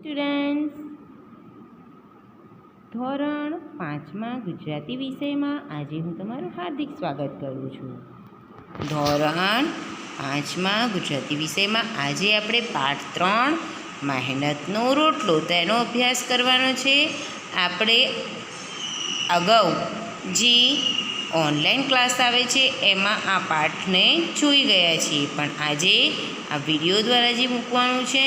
Students, ધોરણ 5માં ગુજરાતી વિષયમાં આજે હું તમારું હાર્દિક સ્વાગત કરું છું. ધોરણ 5માં ગુજરાતી વિષયમાં આજે આપણે પાઠ 3 મહેનતનો રોટલો તેનો અભ્યાસ કરવાનો છે. આપણે અગાઉ જે ઓનલાઈન ક્લાસ આવે છે એમાં આ પાઠને જોઈ ગયા છીએ, પણ આજે આ વિડીયો દ્વારા જે મૂકવાનું છે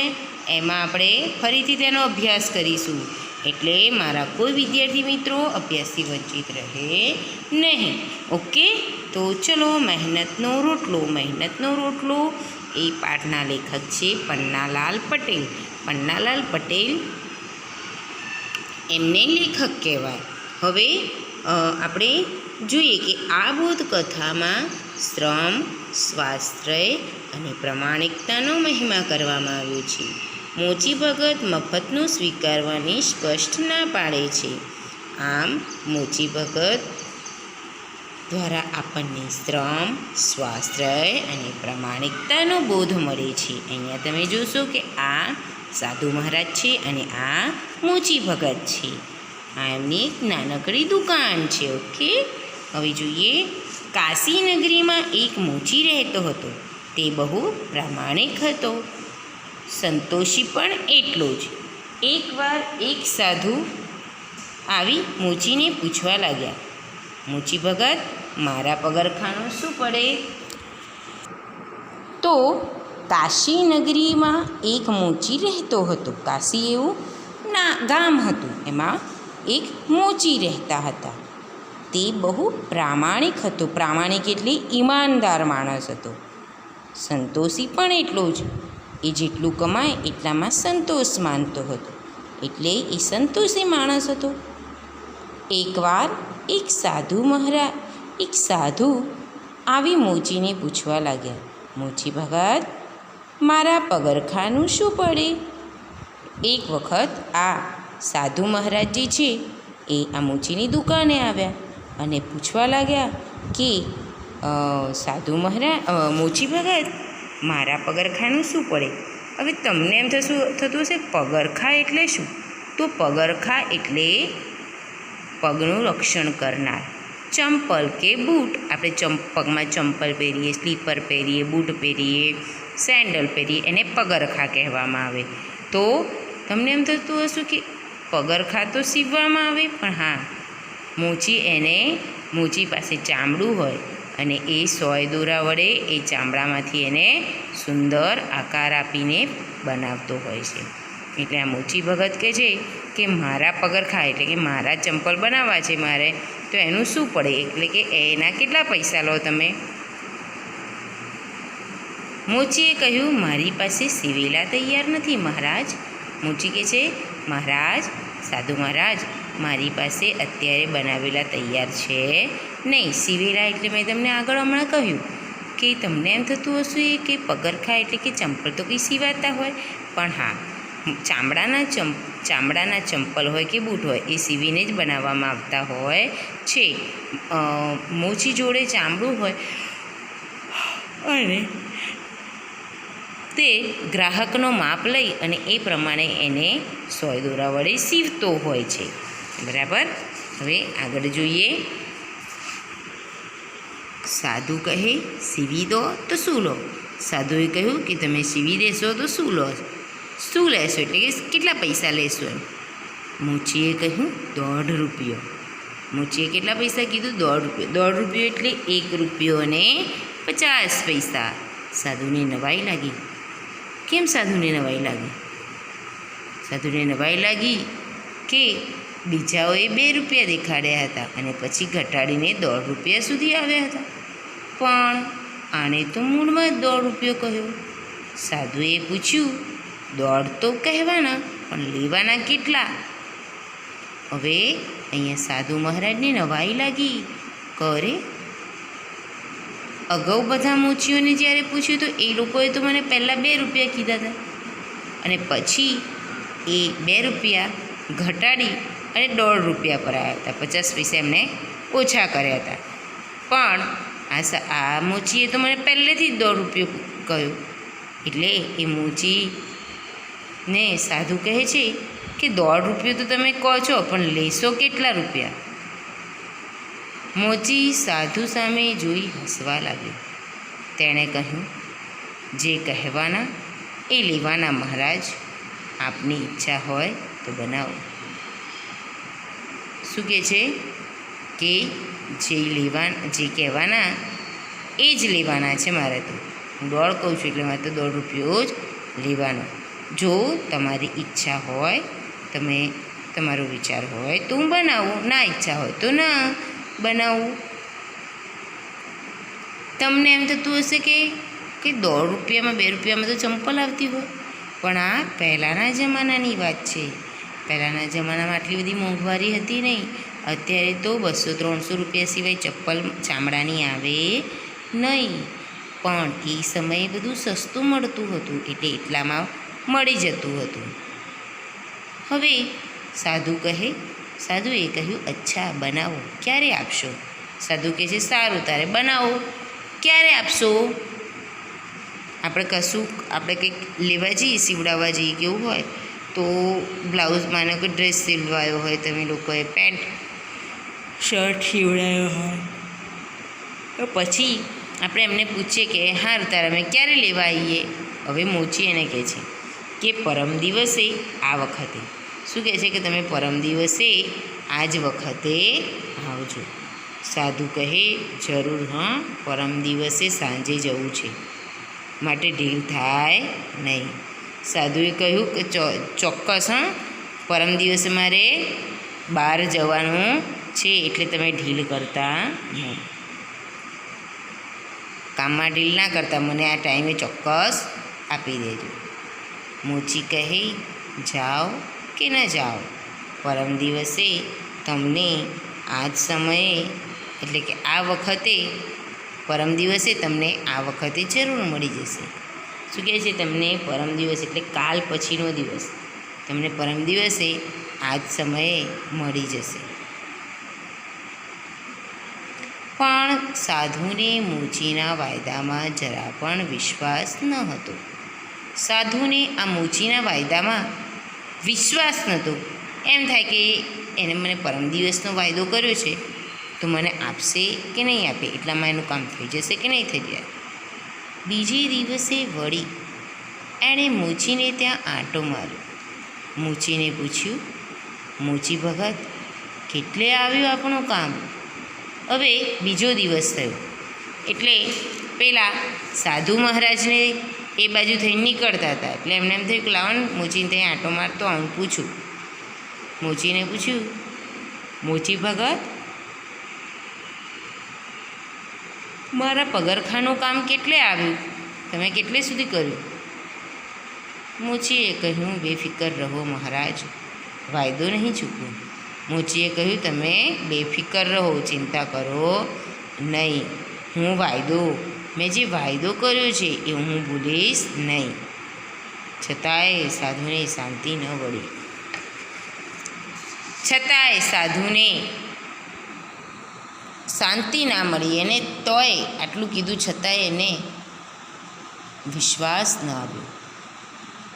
એમાં આપણે ફરીથી તેનો અભ્યાસ કરીશું, એટલે મારા કોઈ વિદ્યાર્થી મિત્રો અભ્યાસથી વંચિત રહે નહીં. ઓકે, તો ચલો મહેનતનો રોટલો એ પાઠના લેખક છે પન્નાલાલ પટેલ. પન્નાલાલ પટેલ એમને લેખક કહેવાય. હવે આપણે જોઈએ કે આ બોધકથામાં શ્રમ, સ્વાશ્રય અને પ્રમાણિકતાનો મહિમા કરવામાં આવ્યો છે. મોચી ભગત મફતનું સ્વીકારવાની સ્પષ્ટ ના પાડે છે. આમ મોચી ભગત દ્વારા આપણને શ્રમ, સ્વાશ્રય અને પ્રમાણિકતાનો બોધ મળે છે. અહીંયા તમે જોશો કે આ સાધુ મહારાજ છે અને આ મોચી ભગત છે. આ એમની એક નાનકડી દુકાન છે. ઓકે, હવે જોઈએ. કાશી નગરીમાં એક મોચી રહેતો હતો. તે બહુ પ્રામાણિક હતો, સંતોષી પણ એટલો જ. એકવાર એક સાધુ આવી મોચીને પૂછવા લાગ્યા, મોચી ભગત, મારા પગરખાંનું શું પડે? તો કાશી નગરીમાં એક મોચી રહેતો હતો. કાશી એવું ગામ હતું, એમાં એક મોચી રહેતા હતા. તે બહુ પ્રામાણિક હતો. પ્રામાણિક એટલે ઈમાનદાર માણસ હતો. સંતોષી પણ એટલો જ. એ જેટલું કમાય એટલામાં સંતોષ માનતો હતો, એટલે એ સંતોષી માણસ હતો. એકવાર એક સાધુ આવી મોચીને પૂછવા લાગ્યા, મોચી ભગત, મારા પગરખાંનું શું પડે? એક વખત આ સાધુ મહારાજ જે છે એ આ મોચીની દુકાને આવ્યા અને પૂછવા લાગ્યા કે મોચી ભગત, મારા પગરખાંનું શું પડે? હવે તમને એમ થતું હશે પગરખાં એટલે શું? તો પગરખાં એટલે પગનું રક્ષણ કરનાર. ચંપલ કે બૂટ, આપણે પગમાં ચંપલ પહેરીએ, સ્લીપર પહેરીએ, બૂટ પહેરીએ, સેન્ડલ પહેરીએ, એને પગરખાં કહેવામાં આવે. તો તમને એમ થતું હશે કે પગરખાં તો સીવવામાં આવે, પણ હા, મોચી પાસે ચામડું હોય અને એ સોય દોરા વડે એ ચામડામાંથી એને સુંદર આકાર આપીને બનાવતો હોય છે. એટલે આ મોચી ભગત કહે છે કે મારા પગરખાં એટલે કે મારા ચંપલ બનાવવા છે મારે, તો એનું શું પડે? એટલે કે એના કેટલા પૈસા લો તમે? મોચીએ કહ્યું, મારી પાસે સીવેલા તૈયાર નથી મહારાજ. મોચી કહે છે, સાધુ મહારાજ, મારી પાસે અત્યારે બનાવેલા તૈયાર છે નહીં. સીવેલા એટલે મેં તમને આગળ હમણાં કહ્યું કે તમને એમ થતું હશે કે પગરખાં એટલે કે ચંપલ તો કંઈ સીવાતા હોય, પણ હા, ચામડાના ચંપલ હોય કે બૂટ હોય એ સીવીને જ બનાવવામાં આવતા હોય છે. મોચી જોડે ચામડું હોય અને તે ગ્રાહકનો માપ લઈ અને એ પ્રમાણે એને સોય દોરા વડે સીવતો હોય છે. બરાબર. હવે આગળ જોઈએ. સાધુ કહે, સીવી દો તો શું લો? સાધુએ કહ્યું કે તમે સીવી દેશો તો શું લેશો એટલે કે કેટલા પૈસા લેશો એમ. મોચીએ કહ્યું, 1.5 રૂપિયો. મોચીએ કેટલા પૈસા કીધું? 1.5 રૂપિયો એટલે 1 રૂપિયો અને 50 પૈસા. સાધુને નવાઈ લાગી. કેમ સાધુને નવાઈ લાગી? સાધુને નવાઈ લાગી કે બીજાઓએ 2 રૂપિયા દેખાડ્યા હતા અને પછી ઘટાડીને 1.5 રૂપિયા સુધી આવ્યા હતા, પણ આણે તો મૂળમાં જ 1.5 રૂપિયો કહ્યો. સાધુએ પૂછ્યું, 1.5 તો કહેવાના, પણ લેવાના કેટલા? હવે અહીંયા સાધુ મહારાજને નવાઈ લાગી. કરે અગાઉ બધા મોચીઓને જ્યારે પૂછ્યું તો એ લોકોએ તો મને પહેલાં 2 રૂપિયા કીધા હતા અને પછી એ 2 રૂપિયા ઘટાડી અને 1.5 રૂપિયા પર આવ્યા હતા. 50 પૈસા એમને ઓછા કર્યા હતા, પણ આ મોચીએ તો મને પહેલેથી જ 1.5 રૂપિયો કહ્યો. એટલે એ મોચી ને સાધુ કહે છે કે 1.5 રૂપિયો તો તમે કહો છો, પણ લેશો કેટલા રૂપિયા? મોચી સાધુ સામે જોઈ હસવા લાગ્યો. તેણે કહ્યું, જે કહેવાના એ લેવાના મહારાજ. આપની ઈચ્છા હોય તો બનાવો. શું કહે છે કે જે કહેવાના એ જ લેવાના છે મારે તો. હું 1.5 કહું છું એટલે મારે તો 1.5 રૂપિયો જ લેવાનો. જો તમારી ઈચ્છા હોય, તમારો વિચાર હોય તો હું બનાવું, ના ઈચ્છા હોય તો ના બનાવું. તમને એમ થતું હશે કે 1.5 રૂપિયામાં 2 રૂપિયામાં તો ચંપલ આવતી હોય, પણ આ પહેલાંના જમાનાની વાત છે. પહેલાંના જમાનામાં આટલી બધી મોંઘવારી હતી નહીં. અત્યારે તો 200-300 રૂપિયા સિવાય ચપ્પલ ચામડાની આવે નહીં. પણ એ સમયે બધું સસ્તું મળતું હતું, એટલે એટલામાં મળી જતું હતું. હવે સાધુએ કહ્યું, અચ્છા બનાવો, ક્યારે આપશો? સાધુ કહે છે, સારું તારે બનાવો, ક્યારે આપશો? આપણે કંઈક લેવા જઈએ, સીવડાવવા જઈએ કેવું હોય તો બ્લાઉઝ માનો કે ડ્રેસ સીવડાવ્યો હોય, તમે લોકોએ પેન્ટ શર્ટ સીવડાવ્યો હોય તો પછી આપણે એમને પૂછીએ કે હારું તારે અમે ક્યારે લેવા આવીએ? હવે મોચી એને કહે છે કે પરમ દિવસે આ વખતે. શું કહે છે કે તમે પરમ દિવસે આ જ વખતે આવજો. સાધુ કહે, જરૂર, હા, પરમ દિવસે સાંજે જવું છે, માટે ઢીલ થાય નહીં. સાધુએ કહ્યું કે ચોક્કસ, હા, પરમ દિવસે મારે બહાર જવાનું છે, એટલે તમે ઢીલ કરતા નહીં. કામમાં ઢીલ ના કરતા, મને આ ટાઈમે ચોક્કસ આપી દેજો. મોચી કહે, જાઓ કે ન જાઓ, પરમ દિવસે તમને આ જ સમયે, એટલે કે આ વખતે, પરમ દિવસે તમને આ વખતે જરૂર મળી જશે. શું કહે છે? તમને પરમ દિવસ એટલે કાલ પછીનો દિવસ, તમને પરમ દિવસે આ જ સમયે મળી જશે. પણ સાધુને મોચીના વાયદામાં જરા પણ વિશ્વાસ ન હતો. સાધુને આ મોચીના વાયદામાં વિશ્વાસ નહોતો. એમ થાય કે એને મને પરમ દિવસનો વાયદો કર્યો છે તો મને આપશે કે નહીં આપે, એટલામાં એનું કામ થઈ જશે કે નહીં થઈ જાય. બીજે દિવસે વળી એણે મોચીને ત્યાં આંટો માર્યો. મોચીને પૂછ્યું, મોચી ભગત, કેટલે આવ્યું આપણું કામ? હવે બીજો દિવસ થયો એટલે પેલા સાધુ મહારાજને એ બાજુ થઈને નીકળતા હતા, એટલે એમને એમ થયું કે લાવો ને મોચીને ત્યાં આંટો મારતો આવું પૂછું. મોચીને પૂછ્યું, મોચી ભગત, મારા પગરખાનું કામ કેટલે આવ્યું? તમે કેટલે સુધી કર્યું? મોચીએ કહ્યું, બેફિકર રહો મહારાજ, વાયદો નહીં ચૂકવો. મોચીએ કહ્યું, તમે બેફિકર રહો, ચિંતા કરો નહીં. મેં જે વાયદો કર્યો છે એ હું ભૂલીશ નહીં. છતાંય સાધુને શાંતિ ન વળી. શાંતિ ના મળી એને, તોય આટલું કીધું છતાંય એને વિશ્વાસ ન આવ્યો.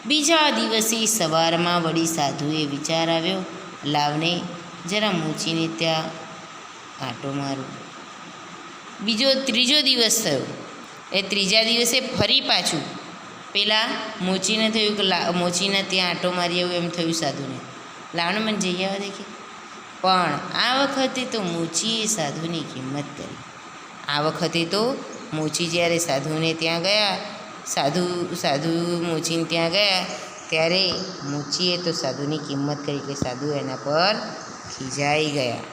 બીજા દિવસે સવારમાં વળી સાધુએ વિચાર આવ્યો, લાવને જરા મોચીને ત્યાં આંટો મારું. ત્રીજો દિવસ થયો એ ત્રીજા દિવસે ફરી પાછું પેલા મોચીને થયું કે મોચીને ત્યાં આંટો મારી આવું એમ થયું સાધુને, લાવને મને જઈ આવવા દે. પણ આ વખતે તો મોચીએ સાધુની કિંમત કરી. આ વખતે તો મોચી જ્યારે સાધુને ત્યાં ગયા, સાધુ મોચીને ત્યાં ગયા ત્યારે મોચીએ તો સાધુની કિંમત કરી કે સાધુ એના પર ખીજાઈ ગયા.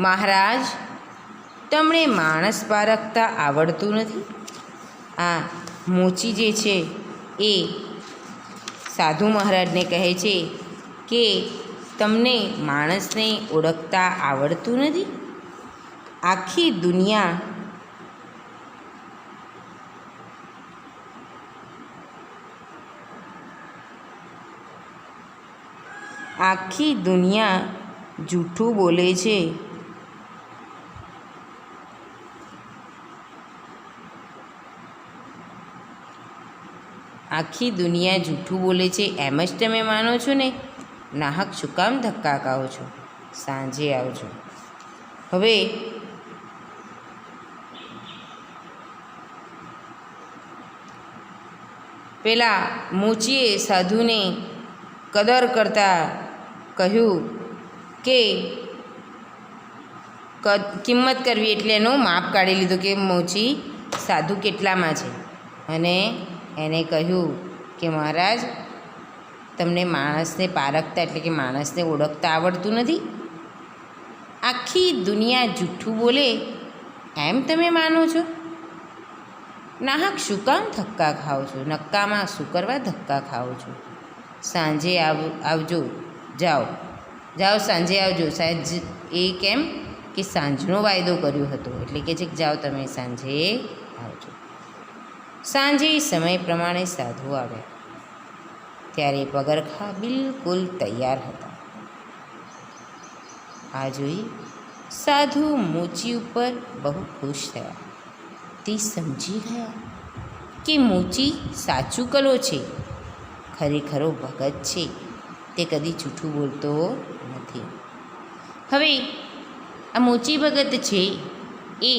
મહારાજ, તમને માણસ પારખતા આવડતું નથી? આ મોચી જે છે એ સાધુ મહારાજને કહે છે કે તમને માણસને ઓળખતા આવડતું નથી? આખી દુનિયા જૂઠું બોલે છે. આખી દુનિયા જૂઠું બોલે છે એમ જ તમે માનો છો ને? નાહક શું કામ ધક્કા ખાઓ છો? સાંજે આવજો. હવે પેલા મોચીએ સાધુને કદર કરતા કહ્યું કે કિંમત કરવી, એટલે એનું માપ કાઢી લીધું કે મોચી સાધુ કેટલામાં છે. અને એને કહ્યું કે મહારાજ, તમને માણસને પારખતા એટલે કે માણસને ઓળખતા આવડતું નથી? આખી દુનિયા જૂઠું બોલે એમ તમે માનો છો? નાહક શું કામ ધક્કા ખાઓ છો? નક્કામાં શું કરવા ધક્કા ખાઓ છો? સાંજે આવજો. જાઓ સાંજે આવજો. સાહેબ એ કેમ કે સાંજનો વાયદો કર્યો હતો, એટલે કે જાઓ તમે સાંજે આવજો. સાંજે સમય પ્રમાણે સાધુ આવ્યા ત્યારે પગરખા બિલકુલ તૈયાર હતા. આ જોઈ સાધુ મોચી ઉપર બહુ ખુશ થયા. તે સમજી ગયા કે મોચી સાચું કલો છે, ખરેખરો ભગત છે. તે કદી જૂઠું બોલતો નથી. હવે આ મોચી ભગત છે એ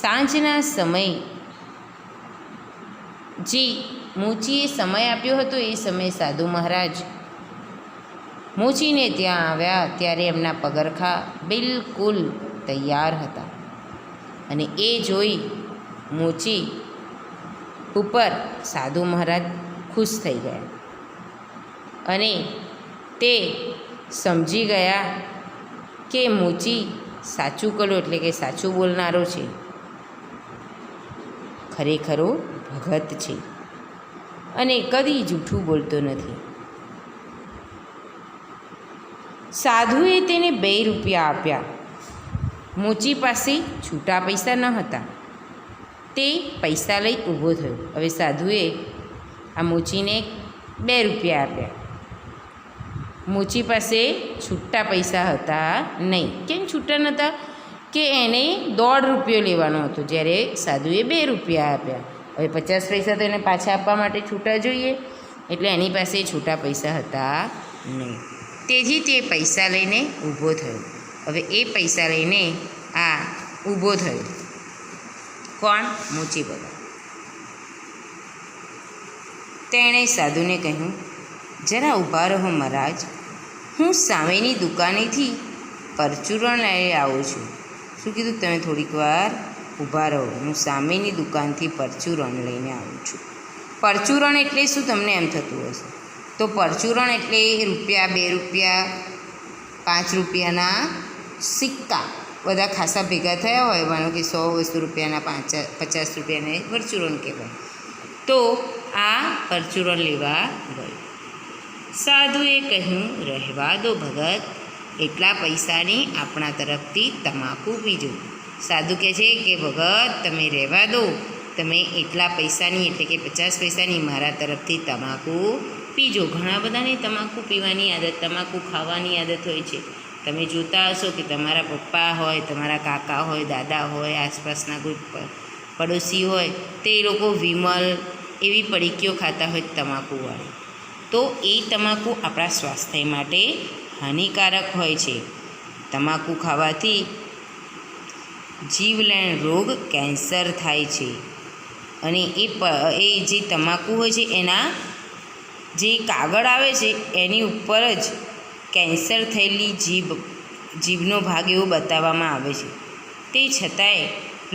સાંજના સમયે જે મોચીએ સમય આપ્યો હતો એ સમયે સાધુ મહારાજ મોચીને ત્યાં આવ્યા ત્યારે એમના પગરખા બિલકુલ તૈયાર હતા. અને એ જોઈ મોચી ઉપર સાધુ મહારાજ ખુશ થઈ ગયા અને તે સમજી ગયા કે મોચી સાચું કલો એટલે કે સાચું બોલનારો છે, ખરેખરો ભગત છે અને કદી જૂઠું બોલતો નથી. સાધુએ તેને 2 રૂપિયા આપ્યા. મોચી પાસે છૂટા પૈસા ન હતા. તે પૈસા લઈ ઊભો થયો. હવે સાધુએ આ મોચીને 2 રૂપિયા આપ્યા. મોચી પાસે છૂટા પૈસા હતા નહીં. કેમ છૂટા નહોતા? કે એને 1.5 રૂપિયો લેવાનો હતો, જ્યારે સાધુએ 2 રૂપિયા આપ્યા. હવે 50 પૈસા તો એને પાછા આપવા માટે છૂટા જોઈએ, એટલે એની પાસે છૂટા પૈસા હતા નહીં. તેથી તે પૈસા લઈને ઊભો થયો. હવે એ પૈસા લઈને આ ઊભો થયો. કોણ? મોચી ભગત. તેણે સાધુને કહ્યું, જરા ઊભા રહો મહારાજ, હું સામેની દુકાનેથી પરચુરણ લઈ આવું છું. શું કીધું? તમે થોડીક વાર ઊભા રહો, હું સામેની દુકાનથી પરચુરણ લઈને આવું છું. પરચુરણ એટલે શું? તમને એમ થતું હશે તો પરચુરણ એટલે રૂપિયા, 2 રૂપિયા, 5 રૂપિયાના સિક્કા બધા ખાસા ભેગા થયા હોય. માનો કે 100 રૂપિયાના 50 રૂપિયાને પરચુરણ કહેવાય. તો આ પરચુરણ લેવા ગયો. સાધુએ કહ્યું, રહેવા દો ભગત, એટલા પૈસાની આપણા તરફથી તમાકુ પીજો. સાધુ કહે છે કે ભગત તમે રહેવા દો, તમે એટલા પૈસાની એટલે કે 50 પૈસાની મારા તરફથી તમાકુ પીજો. ઘણા બધાને તમાકુ પીવાની આદત, તમાકુ ખાવાની આદત હોય છે. તમે જોતા હશો કે તમારા પપ્પા હોય, તમારા કાકા હોય, દાદા હોય, આસપાસના કોઈ પડોશી હોય, તે લોકો વિમલ એવી પડીકીઓ ખાતા હોય તમાકુવાળી. તો એ તમાકુ આપણા સ્વાસ્થ્ય માટે હાનિકારક હોય છે. તમાકુ ખાવાથી જીવલેણ રોગ કેન્સર થાય છે. અને એ જે તમાકુ હોય છે એના જે કાગળ આવે છે એની ઉપર જ કેન્સર થયેલી જીભનો ભાગ એવો બતાવવામાં આવે છે. તે છતાંય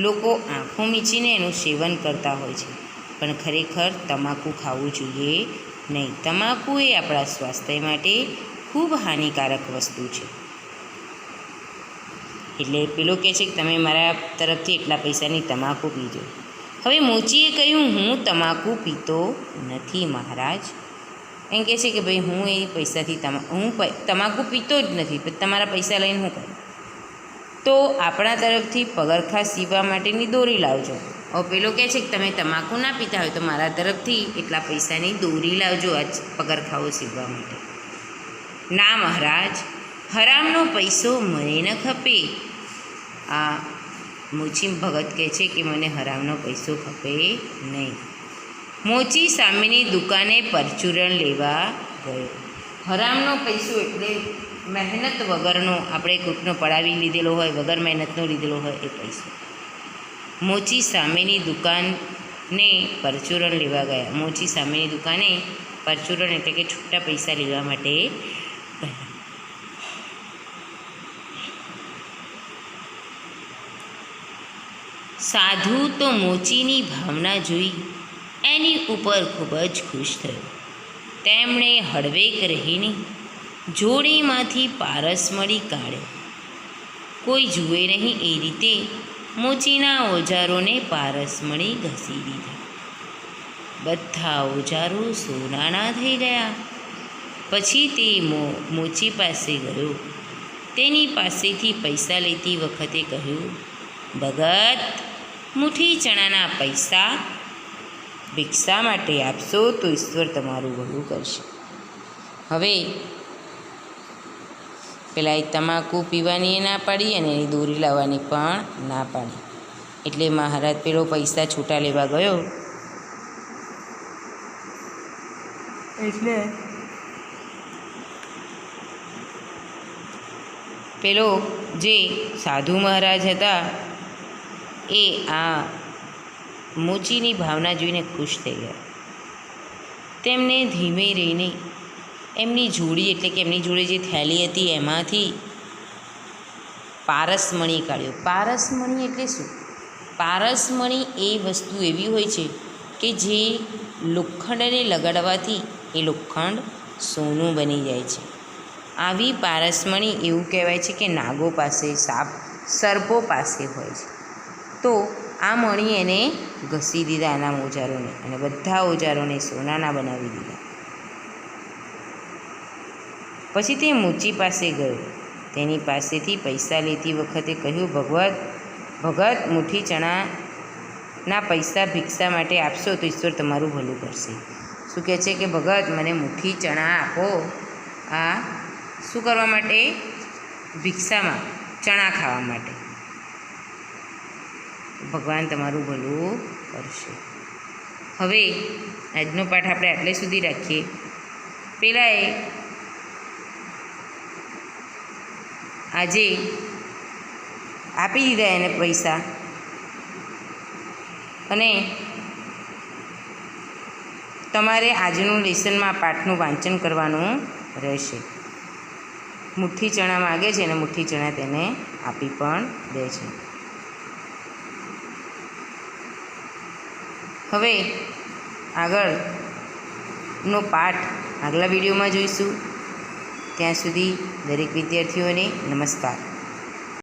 લોકો આંખો મીચીને એનું સેવન કરતા હોય છે. પણ ખરેખર તમાકુ ખાવું જોઈએ નહીં. તમાકુ એ આપણા સ્વાસ્થ્ય માટે ખૂબ હાનિકારક વસ્તુ છે. એટલે પેલો કહે છે કે તમે મારા તરફથી એટલા પૈસાની તમાકુ પીજો. હવે મોચીએ કહ્યું, હું તમાકુ પીતો નથી મહારાજ. એમ કહે છે કે ભાઈ હું એ પૈસાથી હું તમાકુ પીતો જ નથી, પણ તમારા પૈસા લઈને હું કરું? તો આપણા તરફથી પગરખા સીવવા માટેની દોરી લાવજો. હવે પેલો કહે છે કે તમે તમાકુ ના પીતા હોય તો મારા તરફથી એટલા પૈસાની દોરી લાવજો આજ પગરખાઓ સીવવા માટે. ના મહારાજ, હરામનો પૈસો મને ન ખપે. આ મોચી ભગત કહે છે કે મને હરામનો પૈસો ખપે નહીં. મોચી સામેની દુકાને પરચુરણ લેવા ગયો. હરામનો પૈસો એટલે મહેનત વગરનો, આપણે કોઈકનો પડાવી લીધેલો હોય, વગર મહેનતનો લીધેલો હોય એ પૈસો. મોચી સામેની દુકાને પરચુરણ લેવા ગયા. મોચી સામેની દુકાને પરચુરણ એટલે કે છૂટા પૈસા લેવા માટે ગયા. સાધુ તો મોચીની ભાવના જોઈ એની ઉપર ખૂબ જ ખુશ થયો. તેમણે હળવેક રહીને જોડીમાંથી પારસમણી કાઢ્યો. કોઈ જુએ નહીં એ રીતે મોચીના ઓજારોને પારસમણી ઘસી દીધા. બધા ઓજારો સોનાના થઈ ગયા. પછી તે મોચી પાસે ગયો. તેની પાસેથી પૈસા લેતી વખતે કહ્યું, ભગત, મુઠ્ઠી ચણાના પૈસા ભિક્ષા માટે આપશો તો ઈશ્વર તમારું ભલું કરશે. હવે પેલા તમાકુ પીવાની ના પાડી અને એની દોરી લાવવાની પણ ના પાડી. એટલે મહારાજ પેલો પૈસા છૂટા લેવા ગયો એટલે પેલો જે સાધુ મહારાજ હતા એ આ મોચીની ભાવના જોઈને ખુશ થઈ ગયા. તેમને ધીમે રહીને એમની જોડી એટલે કે એમની જોડે જે થેલી હતી એમાંથી પારસમણી કાઢ્યો. પારસમણી એટલે શું? પારસમણી એ વસ્તુ એવી હોય છે કે જે લોખંડને લગાડવાથી એ લોખંડ સોનું બની જાય છે. આવી પારસમણી એવું કહેવાય છે કે નાગો પાસે, સર્પો પાસે હોય છે. તો આ મણી એને ઘસી દીધા એના ઓજારોને, અને બધા ઓજારોને સોનાના બનાવી દીધા. પછી તે મોચી પાસે ગયો. તેની પાસેથી પૈસા લેતી વખતે કહ્યું, ભગત, મુઠ્ઠી ચણાના પૈસા ભિક્ષા માટે આપશો તો ઈશ્વર તમારું ભલું કરશે. શું કહે છે કે ભગત, મને મુઠ્ઠી ચણા આપો. આ શું કરવા માટે? ભિક્ષામાં, ચણા ખાવા માટે. ભગવાન તમારું ભલું કરશે. હવે આજનો પાઠ આપણે આટલે સુધી રાખીએ. પેલાએ આજે આપી દીધા એને પૈસા, અને તમારે આજનું લેસનમાં પાઠનું વાંચન કરવાનું રહેશે. મુઠ્ઠી ચણા માગે છે અને મુઠ્ઠી ચણા તેને આપી પણ દે છે. હવે આગળનો પાઠ આગલા વિડીયોમાં જોઈશું. ત્યાં સુધી દરેક વિદ્યાર્થીઓને નમસ્કાર.